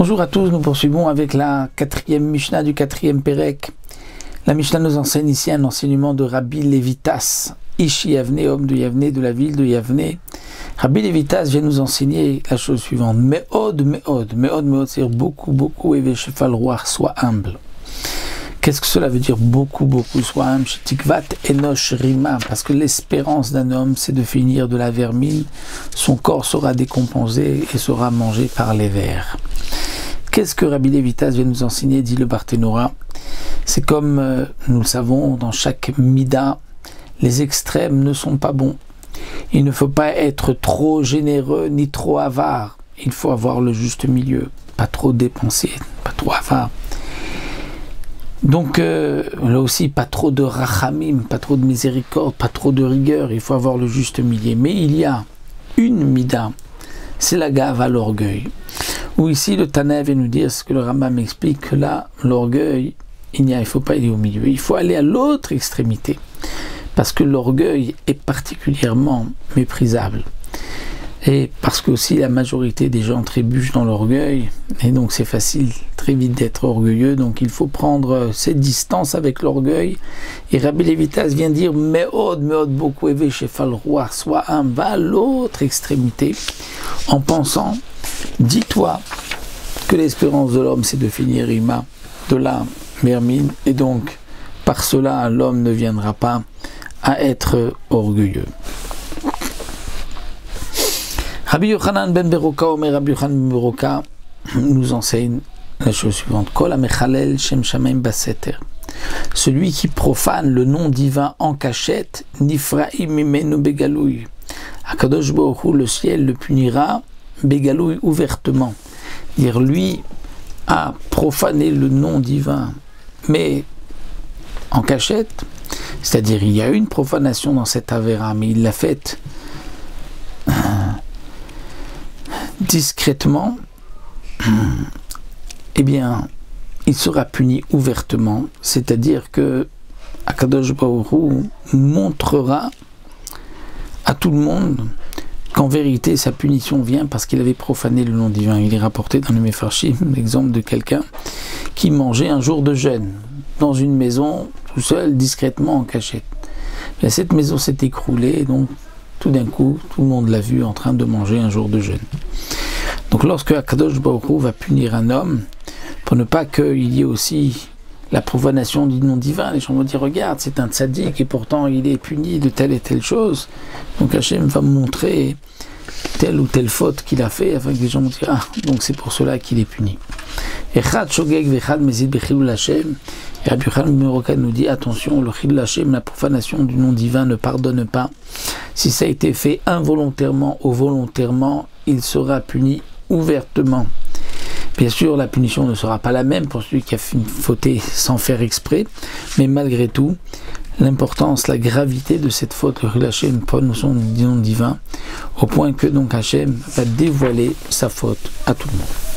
Bonjour à tous, nous poursuivons avec la 4e Mishnah du 4e Pérec. La Mishnah nous enseigne ici un enseignement de Rabbi Levitas, Ishi Yavne, homme de Yavne, de la ville de Yavne. Rabbi Levitas vient nous enseigner la chose suivante. Me'od, c'est-à-dire beaucoup, et Veshefal Roi, sois humble. Qu'est-ce que cela veut dire beaucoup, sois humble? Tikvat Enosh Rima, parce que l'espérance d'un homme, c'est de finir de la vermine. Son corps sera décomposé et sera mangé par les vers. Qu'est-ce que Rabbi Levitas vient nous enseigner, dit le Barthénora? C'est comme nous le savons, dans chaque mida, les extrêmes ne sont pas bons. Il ne faut pas être trop généreux ni trop avare. Il faut avoir le juste milieu, pas trop dépenser, pas trop avare. Donc là aussi, pas trop de rachamim, pas trop de miséricorde, pas trop de rigueur, il faut avoir le juste milieu. Mais il y a une mida, c'est la gava, l'orgueil. Où ici le Tana vient nous dire ce que le Rambam explique, que là, l'orgueil, il ne faut pas aller au milieu, il faut aller à l'autre extrémité. Parce que l'orgueil est particulièrement méprisable. Et parce que aussi la majorité des gens trébuchent dans l'orgueil, et donc c'est facile très vite d'être orgueilleux, donc il faut prendre cette distance avec l'orgueil. Et Rabbi Levitas vient dire Me'od beaucoup, et Veshefal Roi, soit un, va à l'autre extrémité, en pensant, dis-toi que l'espérance de l'homme c'est de finir Ima, de la vermine, et donc par cela l'homme ne viendra pas à être orgueilleux. Rabbi Yochanan ben Beroka, Omer Rabbi Yochanan ben Beroka nous enseigne la chose suivante. Kol amechalel shem shamayim baseter. Celui qui profane le nom divin en cachette, nifraim mimenu begalouy. Akadosh Baruch Hu, le ciel le punira begalouy, ouvertement. Dire lui a profané le nom divin, mais en cachette, c'est-à-dire il y a une profanation dans cette avéra, mais il l'a faite discrètement, eh bien, il sera puni ouvertement, c'est-à-dire que Akadosh Baruch Hu montrera à tout le monde qu'en vérité sa punition vient parce qu'il avait profané le nom divin. Il est rapporté dans le Mefarshim l'exemple de quelqu'un qui mangeait un jour de jeûne dans une maison tout seul, discrètement en cachette. Et cette maison s'est écroulée, donc tout d'un coup, tout le monde l'a vu en train de manger un jour de jeûne. Donc lorsque Akadosh Baruch Hu va punir un homme, pour ne pas qu'il y ait aussi la profanation du nom divin, les gens vont dire, regarde, c'est un tzaddik et pourtant il est puni de telle et telle chose. Donc Hachem va montrer telle ou telle faute qu'il a fait, afin que les gens vont dire, ah, donc c'est pour cela qu'il est puni. Echad shogeg vechad mezid bechilul Hashem. Et Rabbi Yochanan ben Beroka nous dit, attention, le chilul Hashem, la profanation du nom divin ne pardonne pas. Si ça a été fait involontairement ou volontairement, il sera puni ouvertement. Bien sûr, la punition ne sera pas la même pour celui qui a fauté sans faire exprès, mais malgré tout, l'importance, la gravité de cette faute, le chilul Hashem, prononciation du nom divin, au point que donc Hashem va dévoiler sa faute à tout le monde.